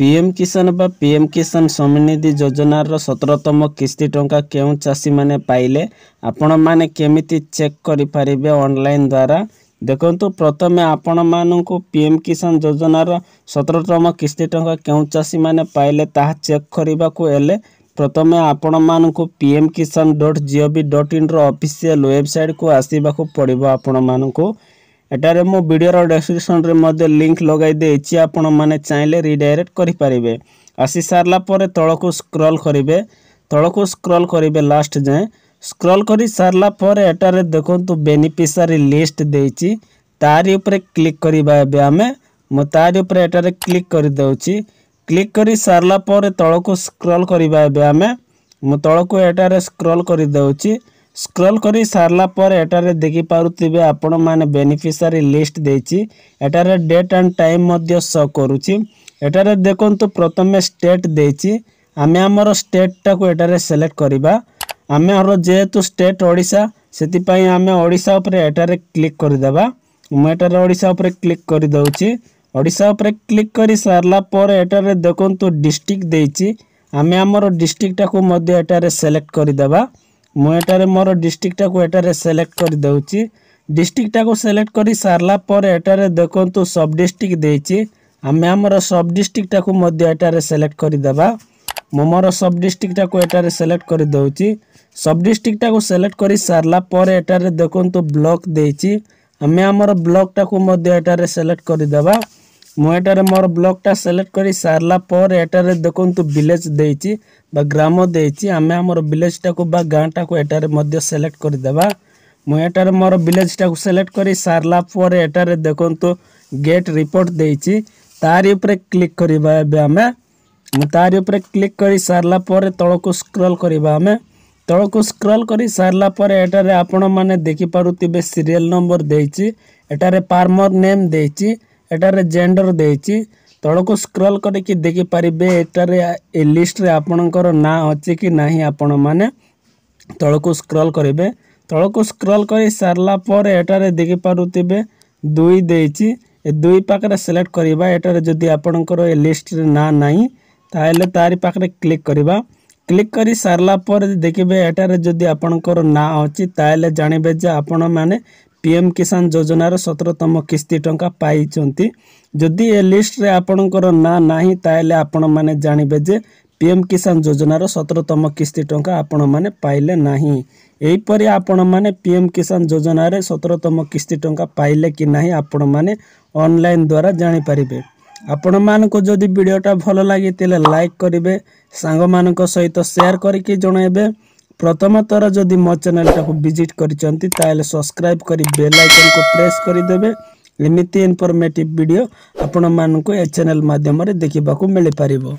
PM किसान बा PM किसान सम्मानिधि योजनार 17तम किस्ती टंका केउं चाषी माने पाइले आपण माने केमिति चेक करि परिबे ऑनलाइन द्वारा देखंतु प्रथमे आपण माननकु पीएम किसान योजनार 17तम किस्ती टंका केउं चाषी माने पाइले ताहा चेक करिबाकु एले प्रथमे आपण माननकु pmkisan.gov.in रो ऑफिशियल वेबसाइट को आसीबाकु पड़िबो आपण माननकु एटारे मो वीडियो डिस्क्रिप्शन रे मध्य लिंक लगाई देछि आपण माने चाहिले रिडायरेक्ट करि परिबे आसी सारला परे तळको स्क्रॉल करिबे लास्ट जाए स्क्रॉल करि सारला परे एटारे देखंतु बेनिफिशियरी लिस्ट देछि तारि ऊपर क्लिक करिबा एबे हमें मो तारि ऊपर एटारे क्लिक करि दउछि क्लिक करि सारला परे तळको स्क्रॉल करिबा एबे हमें मो तळको एटारे स्क्रॉल करि दउछि स्क्रॉल करी सारला पर एटारे देखि पारुथिबे आपण माने बेनिफिशियरी लिस्ट देछि एटारे डेट एंड टाइम मध्य शो करूछि एटारे देखंतु प्रथमे स्टेट देछि आमे हमर स्टेट टा को एटारे सिलेक्ट करिबा आमे हमर जेतु स्टेट ओडिसा सेति पई आमे ओडिसा ऊपर एटारे क्लिक करि देबा म एटारे ओडिसा ऊपर क्लिक करि दउछि ओडिसा ऊपर क्लिक करी सारला पर एटारे देखंतु डिस्ट्रिक्ट देछि आमे हमर डिस्ट्रिक्ट टा को मध्य एटारे सिलेक्ट करि देबा मु एटारे मोर डिस्ट्रिक्ट टा को एटारे सिलेक्ट कर दउछि डिस्ट्रिक्ट टा को सिलेक्ट करी सारला पर एटारे देखंतु सब डिस्ट्रिक्ट देछि हमें हमर सब डिस्ट्रिक्ट टा को मध्य एटारे सिलेक्ट कर देबा मु मोर सब डिस्ट्रिक्ट टा को एटारे सिलेक्ट कर दउछि सब डिस्ट्रिक्ट टा को सिलेक्ट करी सारला पर एटारे देखंतु ब्लॉक देछि हमें हमर ब्लॉक टा को मध्य एटारे सिलेक्ट कर देबा मु एटारे मोर ब्लॉक टा सिलेक्ट करी सारला पर एटारे देखंतु विलेज देछि बा ग्राम देछि हमें हमर विलेज टा को बा गां टा को एटारे मध्य सिलेक्ट कर देबा मु एटारे मोर विलेज टा को सिलेक्ट करी सारला पर एटारे देखंतु गेट रिपोर्ट देछि तारि ऊपर क्लिक करिबा एबे हमें मु तारि ऊपर क्लिक करी सारला पर तळको स्क्रॉल करिबा हमें तळको स्क्रॉल करी सारला पर एटारे आपण माने देखि पारुतिबे सीरियल नंबर देछि एटारे फार्मर नेम देछि एटारे जेंडर देछि तळको स्क्रॉल करके देखि परिबे एटारे ए लिस्ट रे आपणकर ना अछि कि नाही आपण माने तळको स्क्रॉल करिबे तळको स्क्रॉल करी सारला पर एटारे देखि पारुतिबे 2 देछि ए 2 पाकरे सिलेक्ट करिबा एटारे जदी आपणकर ए लिस्ट रे ना नाही ताले तारि पाकरे क्लिक करिबा क्लिक करी सारला पर देखिबे एटारे जदी आपणकर ना अछि ताले जानिबे जे आपण माने पीएम किसान योजनार 17तम किस्ती टंका पाइचंती जदि ए लिस्ट रे आपणकर ना नाही ताले आपण माने जानिबे जे पीएम किसान योजनार 17तम किस्ती टंका आपण माने पाइले नाही एही परि आपण माने पीएम किसान योजनार 17तम किस्ती टंका पाइले कि नाही आपण माने ऑनलाइन द्वारा जानि परिबे आपण मानको जदि वीडियोटा भलो लागि तेले लाइक करिवे सांग मानको सहित शेयर करके जणाइबे प्रथम थर जदि मो चैनल टा को विजिट करिसंती ताले सब्सक्राइब करी बेल आइकन को प्रेस करि देबे एमिति इन्फॉर्मेटिव वीडियो आपण मानको ए चैनल माध्यम रे देखिबाकू मिलि परिबो।